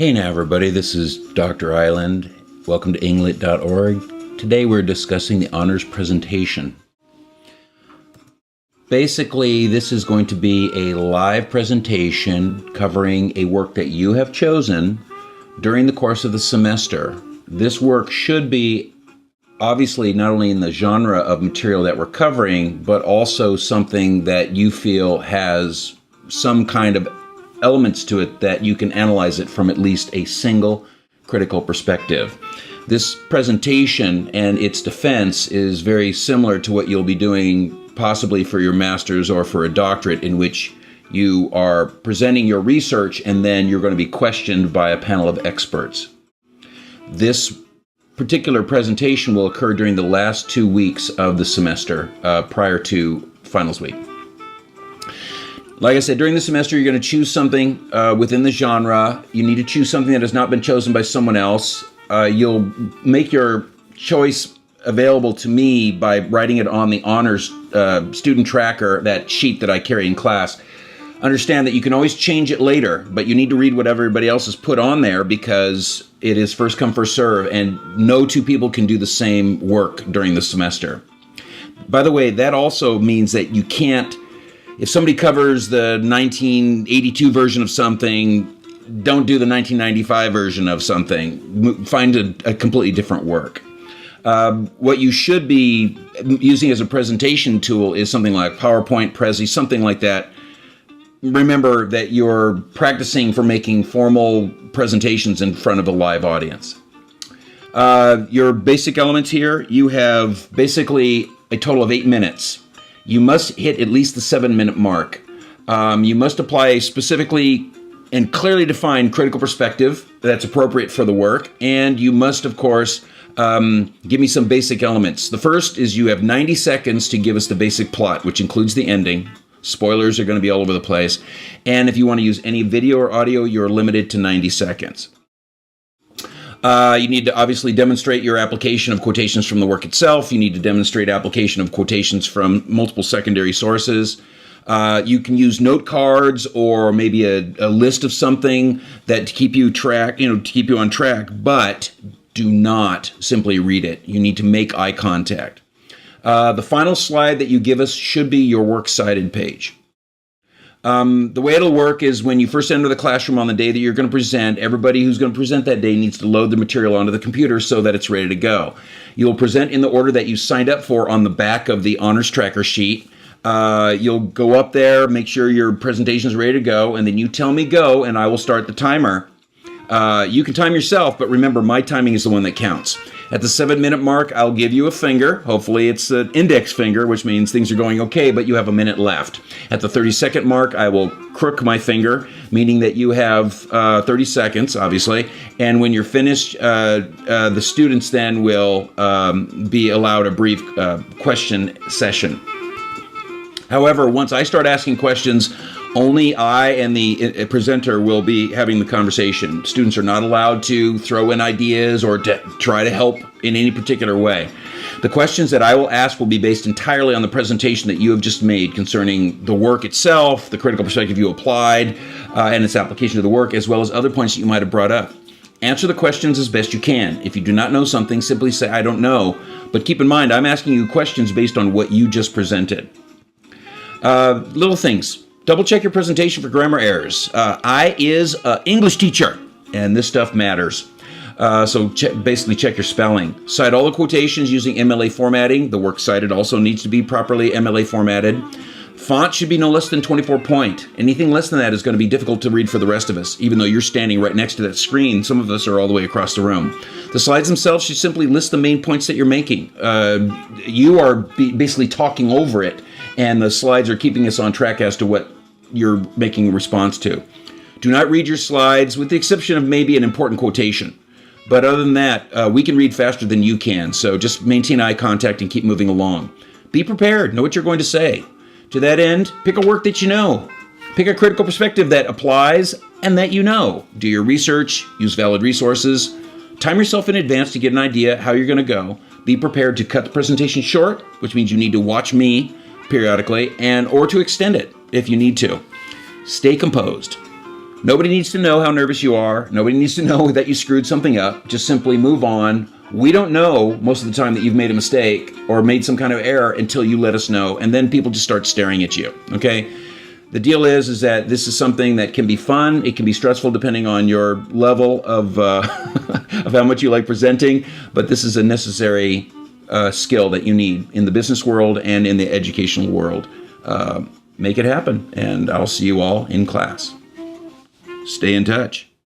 Hey now everybody, this is Dr. Island. Welcome to Englit.org. Today we're discussing the honors presentation. Basically, this is going to be a live presentation covering a work that you have chosen during the course of the semester. This work should be obviously not only in the genre of material that we're covering, but also something that you feel has some kind of elements to it that you can analyze it from at least a single critical perspective. This presentation and its defense is very similar to what you'll be doing possibly for your master's or for a doctorate, in which you are presenting your research and then you're going to be questioned by a panel of experts. This particular presentation will occur during the last 2 weeks of the semester prior to finals week. Like I said, during the semester, you're going to choose something within the genre. You need to choose something that has not been chosen by someone else. You'll make your choice available to me by writing it on the honors student tracker, that sheet that I carry in class. Understand that you can always change it later, but you need to read what everybody else has put on there because it is first come, first serve, and no two people can do the same work during the semester. By the way, that also means that you can't, if somebody covers the 1982 version of something, don't do the 1995 version of something. Find a completely different work. What you should be using as a presentation tool is something like PowerPoint, Prezi, something like that. Remember that you're practicing for making formal presentations in front of a live audience. Your basic elements here, you have basically a total of 8 minutes. You must hit at least the 7-minute mark. You must apply a specifically and clearly defined critical perspective that's appropriate for the work. And you must, of course, give me some basic elements. The first is you have 90 seconds to give us the basic plot, which includes the ending. Spoilers are going to be all over the place. And if you want to use any video or audio, you're limited to 90 seconds. You need to obviously demonstrate your application of quotations from the work itself. You need to demonstrate application of quotations from multiple secondary sources. You can use note cards or maybe a list of something that to keep you on track, but do not simply read it. You need to make eye contact. The final slide that you give us should be your works cited page. The way it'll work is when you first enter the classroom on the day that you're going to present, everybody who's going to present that day needs to load the material onto the computer so that it's ready to go. You'll present in the order that you signed up for on the back of the honors tracker sheet. You'll go up there, make sure your presentation is ready to go, and then you tell me go, and I will start the timer. You can time yourself, but remember, my timing is the one that counts. At the 7-minute mark, I'll give you a finger. Hopefully it's an index finger, which means things are going okay, but you have a minute left. At the 30-second mark, I will crook my finger, meaning that you have 30 seconds, obviously. And when you're finished, the students then will be allowed a brief question session. However, once I start asking questions, only I and the presenter will be having the conversation. Students are not allowed to throw in ideas or to try to help in any particular way. The questions that I will ask will be based entirely on the presentation that you have just made concerning the work itself, the critical perspective you applied, and its application to the work, as well as other points that you might have brought up. Answer the questions as best you can. If you do not know something, simply say, I don't know. But keep in mind, I'm asking you questions based on what you just presented. Little things. Double check your presentation for grammar errors. I is an English teacher, and this stuff matters. So basically check your spelling. Cite all the quotations using MLA formatting. The work cited also needs to be properly MLA formatted. Font should be no less than 24 point. Anything less than that is going to be difficult to read for the rest of us. Even though you're standing right next to that screen, some of us are all the way across the room. The slides themselves should simply list the main points that you're making. You are basically talking over it, and the slides are keeping us on track as to what you're making a response to. Do not read your slides, with the exception of maybe an important quotation. But other than that, we can read faster than you can, so just maintain eye contact and keep moving along. Be prepared. Know what you're going to say. To that end, pick a work that you know. Pick a critical perspective that applies and that you know. Do your research. Use valid resources. Time yourself in advance to get an idea how you're going to go. Be prepared to cut the presentation short, which means you need to watch me periodically, or to extend it if you need to. Stay composed. Nobody needs to know how nervous you are. Nobody needs to know that you screwed something up. Just simply move on. We don't know most of the time that you've made a mistake or made some kind of error until you let us know, and then people just start staring at you, okay? The deal is that this is something that can be fun. It can be stressful depending on your level of of how much you like presenting, but this is a necessary skill that you need in the business world and in the educational world. Make it happen, and I'll see you all in class. Stay in touch.